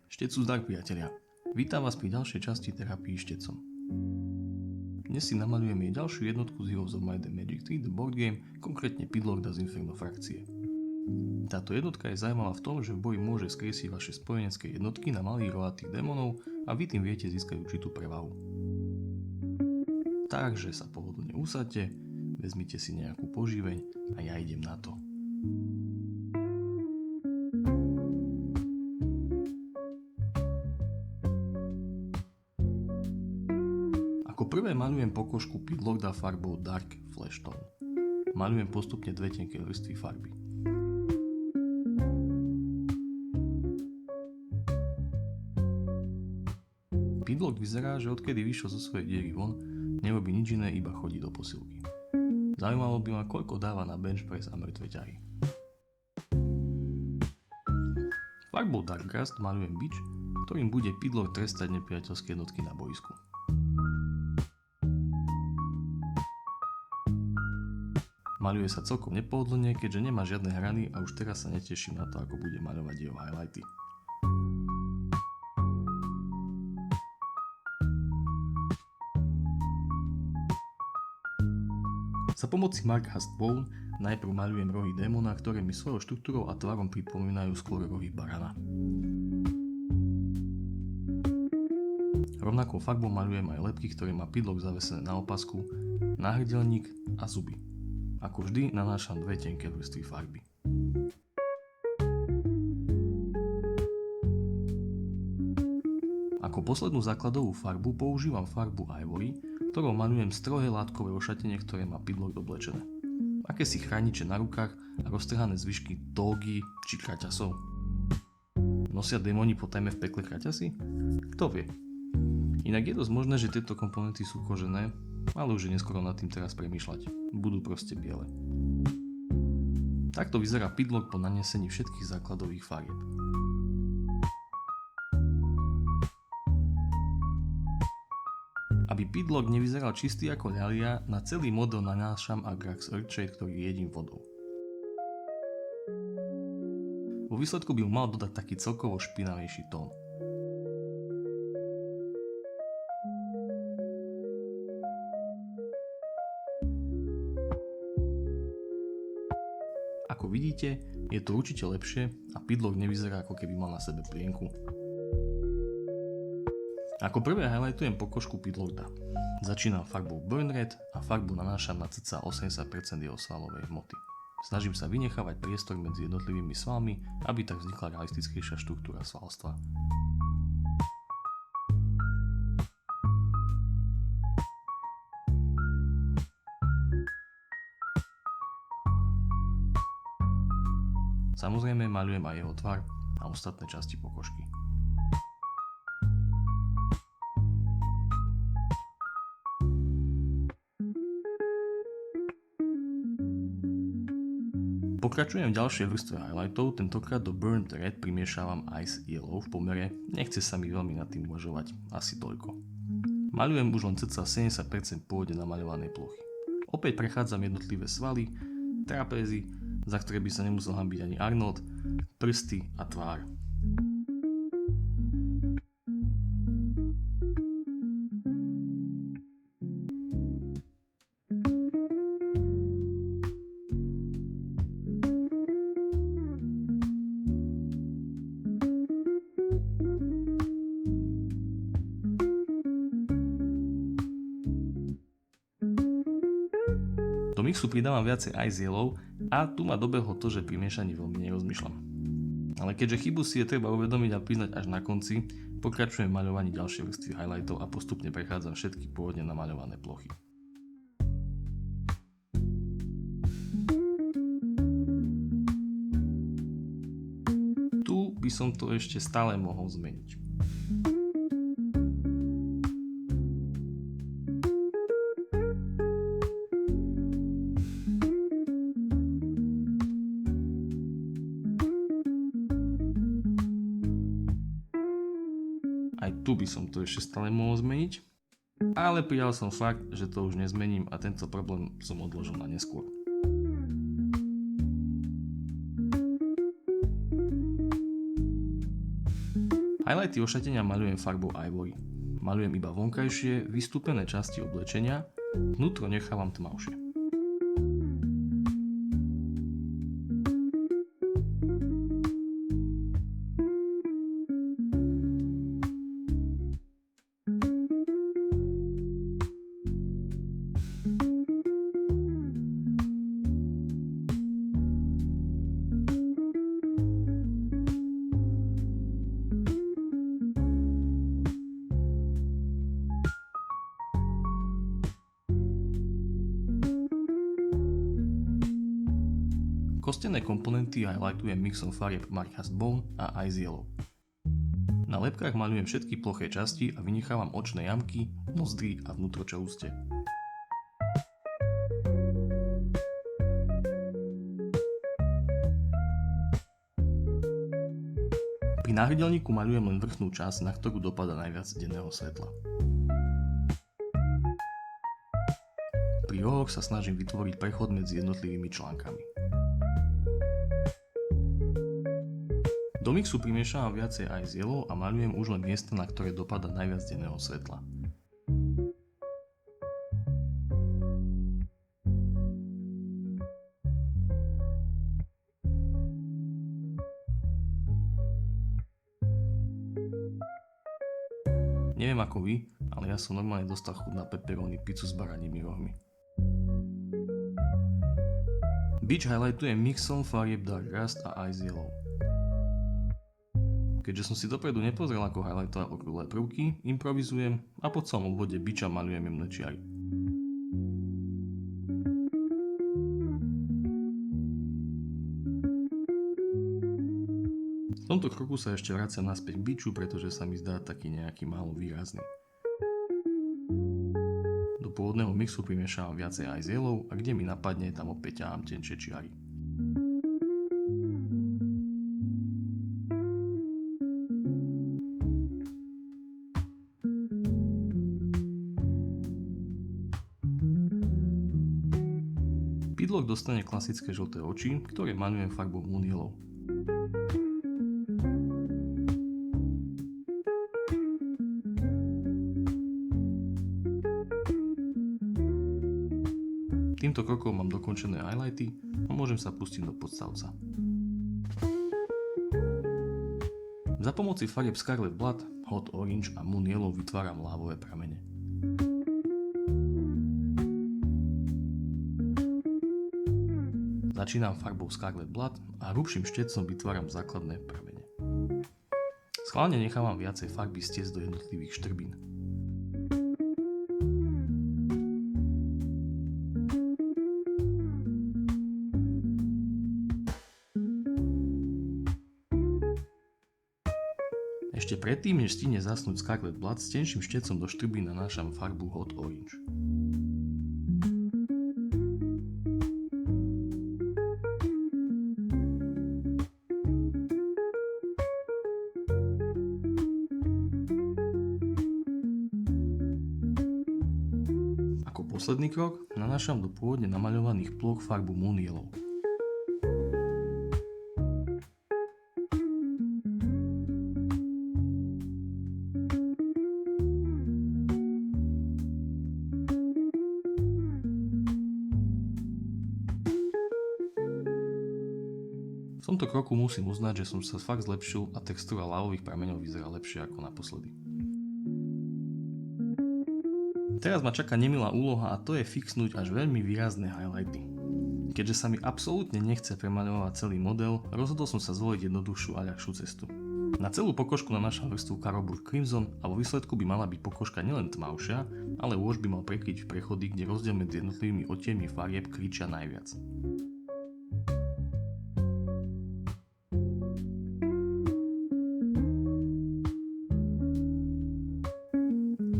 Štecu zdar, priatelia. Vítam vás pri ďalšej časti terapii štecom. Dnes si namalujeme ďalšiu jednotku z Heroes of Might and Magic 3 The Board Game, konkrétne Pidlorda z Inferno frakcie. Táto jednotka je zaujímavá v tom, že v boji môže skriesiť vaše spojenecké jednotky na malých rohatých démonov a vy tým viete získať určitú prevahu. Takže sa pohodlne usaďte, vezmite si nejakú poživeň a ja idem na to. Ako prvé malujem pokožku Pidlorda farbou Dark Flesh Tone. Malujem postupne dve tenké vrstvy farby. Pidlord vyzerá, že odkedy vyšiel zo svojej diery von, nerobí nič iné, iba chodí do posilky. Zaujímalo by ma, koľko dáva na bench press a mŕtve ťahy. Farbou Darkrast malujem bič, ktorým bude Pidlord trestať nepriateľské jednotky na boisku. Maľuje sa celkom nepohodlne, keďže nemá žiadne hrany a už teraz sa neteším na to, ako bude maľovať jeho highlighty. Za pomoci Markhast Bone najprv maľujem rohy démona, ktoré mi svojou štruktúrou a tvarom pripomínajú skôr rohy barana. Rovnakou farbou maľujem aj lebky, ktoré má Pidlord zavesené na opasku, náhrdelník a zuby. Ako vždy nanášam dve tenké vrstvy farby. Ako poslednú základovú farbu používam farbu Ivory, ktorou maľujem strohé látkové ošatenie, ktoré má Pidlord oblečené. Akési chrániče na rukách a roztrhané zvyšky tógy či kraťasov. Nosia démoni po tajme v pekle kraťasy? Kto vie? Inak je dosť možné, že tieto komponenty sú kožené, ale už je neskoro nad tým teraz premýšľať. Budú proste biele. Takto vyzerá Pidlord po nanesení všetkých základových farieb. Aby Pidlord nevyzeral čistý ako ľalia, na celý model nanášam Agrax Earthshade, ktorý jedím vodou. Vo výsledku by mu mal dodať taký celkovo špinavejší tón. Ako vidíte, je to určite lepšie a Pidlord nevyzerá, ako keby mal na sebe plienku. Ako prvé highlightujem pokožku Pidlorda. Začínam farbou Burn Red a farbu nanášam na cca 80% jeho svalovej hmoty. Snažím sa vynechávať priestor medzi jednotlivými svalmi, aby tak vznikla realistickejšia štruktúra svalstva. Samozrejme maľujem aj jeho tvar a ostatné časti pokožky. Pokračujem v ďalšej vrstve highlightov, tentokrát do Burnt Red primiešavam Ice Yellow v pomere, nechce sa mi veľmi nad tým uvažovať, asi toľko. Maľujem už len cca 70% pôvodne namaľovanej plochy. Opäť prechádzam jednotlivé svaly, trapézy, za ktoré by sa nemusel hanbiť ani Arnold, prsty a tvár. Do mixu pridávam viacej Ice Yellow a tu ma dobehlo to, že pri miešaní veľmi nerozmýšľam. Ale keďže chybu si je treba uvedomiť a priznať až na konci, pokračujem v maľovaní ďalšie vrstvy highlightov a postupne prechádzam všetky pôvodne namaľované plochy. Tu by som to ešte stále mohol zmeniť. Aj tu by som to ešte stále mohol zmeniť, ale prijal som fakt, že to už nezmením a tento problém som odložil na neskôr. Highlighty ošatenia maľujem farbou Ivory. Maľujem iba vonkajšie, vystúpené časti oblečenia, vnútro nechávam tmavšie. Kostené komponenty highlightujem mixom farieb Marcast Bone a Ice Yellow. Na lebkách maľujem všetky ploché časti a vynechávam očné jamky, nozdry a vnútro čeluste. Pri náhrdelníku maľujem len vrchnú časť, na ktorú dopada najviac denného svetla. Pri rohoch sa snažím vytvoriť prechod medzi jednotlivými článkami. Do mixu primiešavam viacej Ice Yellow a maľujem už len miesta, na ktoré dopada najviac denného svetla. Neviem ako vy, ale ja som normálne dostal chuť na pepperoni pizzu s baranými rohmi. Beach highlightujem mixom farieb Dark Rust a Ice Yellow. Keďže som si dopredu nepozrel, ako highlightovať okrúhle prvky, improvizujem a po celom obvode biča maľujem jemné čiary. V tomto kroku sa ešte vraciam naspäť k biču, pretože sa mi zdá taký nejaký málo výrazný. Do pôvodného mixu primiešavam viacej Ice Yellow a kde mi napadne, tam opäť ťahám tenšie čiary. Pidlock dostane klasické žlté oči, ktoré maľujem farbou Moon Yellow. Týmto krokom mám dokončené highlighty a môžem sa pustiť do podstavca. Za pomoci farieb Scarlet Blood, Hot Orange a Moon Yellow vytváram lávové pramene. Začínam farbou Scarlet Blood a hrubším štecom vytváram základné pramene. Schválne nechávam viacej farby stiecť do jednotlivých štrbín. Ešte predtým, než stihne zasnúť Scarlet Blood, s tenším štecom do štrbín nanášam farbu Hot Orange. Ako posledný krok nanášam do pôvodne namaľovaných ploch farbu Moon Yellow. V tomto kroku musím uznať, že som sa fakt zlepšil a textúra lávových prameňov vyzerá lepšie ako naposledy. Teraz ma čaká nemilá úloha a to je fixnúť až veľmi výrazné highlighty. Keďže sa mi absolútne nechce premaľovať celý model, rozhodol som sa zvoliť jednoduchšiu a ľahšiu cestu. Na celú pokožku nanášam vrstvu Carroburg Crimson a vo výsledku by mala byť pokožka nielen tmavšia, ale už by mal prekryť prechody, kde rozdiel medzi jednotlivými odtieňmi farieb kričia najviac.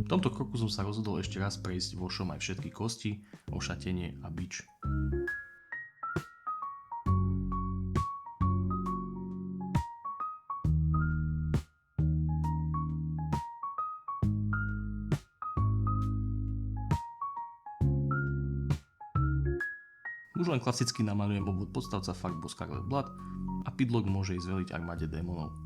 V tomto kroku som sa rozhodol ešte raz prejsť vošom aj všetky kosti, ošatenie a bič. Už len klasicky namaľujem obvod podstavca farbou Scarlet Blood a Pidlock môže ísť veliť armáde démonov.